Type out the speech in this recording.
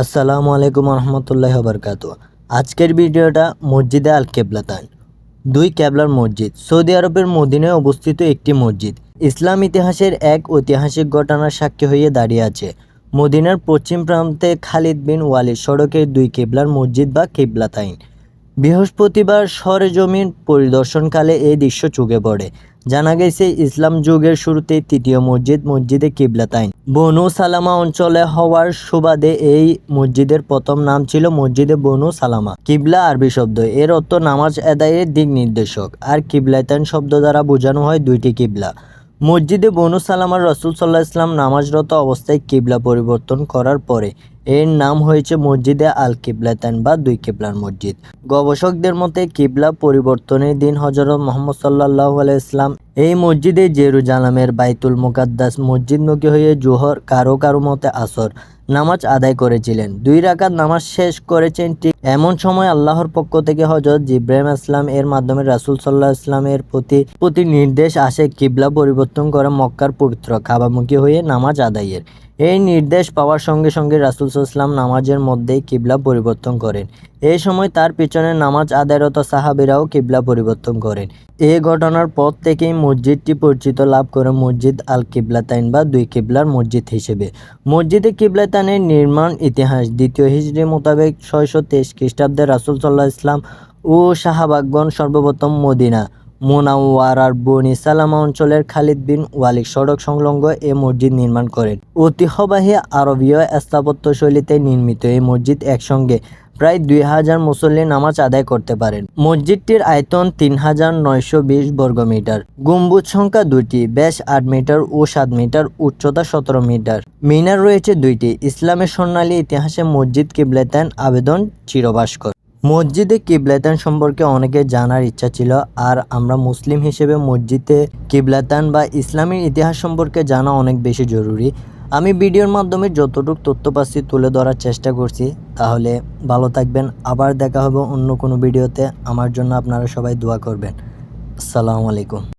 আসসালামু আলাইকুম রহমতুল্লাহ বরকাতু। আজকের ভিডিওটা মসজিদে আল কেবলাতান, দুই কেবলার মসজিদ। সৌদি আরবের মদিনায় অবস্থিত একটি মসজিদ ইসলাম ইতিহাসের এক ঐতিহাসিক ঘটনার সাক্ষী হয়ে দাঁড়িয়ে আছে। মদিনার পশ্চিম প্রান্তে খালিদ বিন ওয়ালিদ সড়কের দুই কেবলার মসজিদ বা কেবলাতাইন। বৃহস্পতিবার সরেজমিন পরিদর্শনকালে এই দৃশ্য চোখে পড়ে। জানা গেছে ইসলাম যুগের শুরুতে তৃতীয় মসজিদে কিবলাতাইন বনু সালামা অঞ্চলে হওয়ার সুবাদে এই মসজিদের প্রথম নাম ছিল মসজিদে বনু সালামা। কিবলা আরবি শব্দ, এর অর্থ নামাজ আদায়ের দিক নির্দেশক, আর কিবলাতাইন শব্দ দ্বারা বোঝানো হয় দুইটি কিবলা। মসজিদে বনু সালামার রাসূল সাল্লাল্লাহু আলাইহি ওয়াসাল্লাম নামাজরত অবস্থায় কিবলা পরিবর্তন করার পরে এর নাম হয়েছে মসজিদে আল কিবলাতাইন বা দুই কিবলার মসজিদ। গবেষকদের মতে কিবলা পরিবর্তনের দিন হযরত মুহাম্মদ সাল্লাল্লাহু আলাইহি ওয়াসাল্লাম এই মসজিদে জেরুজালেমের বাইতুল মুকাদ্দাস মসজিদমুখী হয়ে জোহর, কারো মতে আসর নামাজ আদায় করেছিলেন। 2 রাকাত নামাজ শেষ করেছেন। ঠিক এমন সময় আল্লাহর পক্ষ থেকে হযরত জিবরাইল ইসলাম এর মাধ্যমে রাসূল সাল্লাল্লাহু আলাইহি ওয়াসাল্লামের প্রতি নির্দেশ আসে কিবলা পরিবর্তন করে মক্কার পবিত্র কাবামুখী হয়ে নামাজ আদায়ের। এই নির্দেশ পাওয়ার সঙ্গে সঙ্গে রাসূল সাল্লাল্লাহু আলাইহি ওয়াসাল্লাম নামাজের মধ্যেই কিবলা পরিবর্তন করেন। এই সময় তার পিছনে নামাজ আদায়রত সাহাবীরাও কিবলা পরিবর্তন করেন। এই ঘটনার পর থেকেই মসজিদটি পরিচিত লাভ করে মসজিদ আল কিবলাতাইন বা দুই কিবলার মসজিদ হিসেবে। মসজিদে কিবলাতাইনের নির্মাণ ইতিহাস দ্বিতীয় হিজরি মোতাবেক 623 খ্রিস্টাব্দে রাসূল সাল্লাল্লাহু আলাইহি ওয়াসাল্লাম ও সাহাবাগণ সর্বপ্রথম মদিনা মুনাওয়ারার বনি সালামা অঞ্চলের খালিদ বিন ওয়ালিদ সড়ক সংলগ্ন এ মসজিদ নির্মাণ করেন। ঐতিহ্যবাহী আরবীয় স্থাপত্যশৈলীতে নির্মিত এই মসজিদ একসঙ্গে প্রায় 2000 মুসল্লি নামাজ আদায় করতে পারেন। মসজিদটির আয়তন 3920 বর্গমিটার। গম্বুজ সংখ্যা 2টি, ব্যাস 8 মিটার ও 7 মিটার, উচ্চতা 17 মিটার। মিনার রয়েছে 2টি। ইসলামের স্বর্ণালী ইতিহাসে মসজিদ কিবলাতাইন আবেদন চিরভাস্কর। মসজিদে কিবলাতাইন সম্পর্কে অনেকের জানার ইচ্ছা ছিল, আর আমরা মুসলিম হিসেবে মসজিদে কিবলাতাইন বা ইসলামের ইতিহাস সম্পর্কে জানা অনেক বেশি জরুরি। আমি ভিডিওর মাধ্যমে যতটুকু তথ্য পাচ্ছি তুলে ধরার চেষ্টা করছি। তাহলে ভালো থাকবেন, আবার দেখা হবে অন্য কোনো ভিডিওতে। আমার জন্য আপনারা সবাই দোয়া করবেন। আসসালামু আলাইকুম।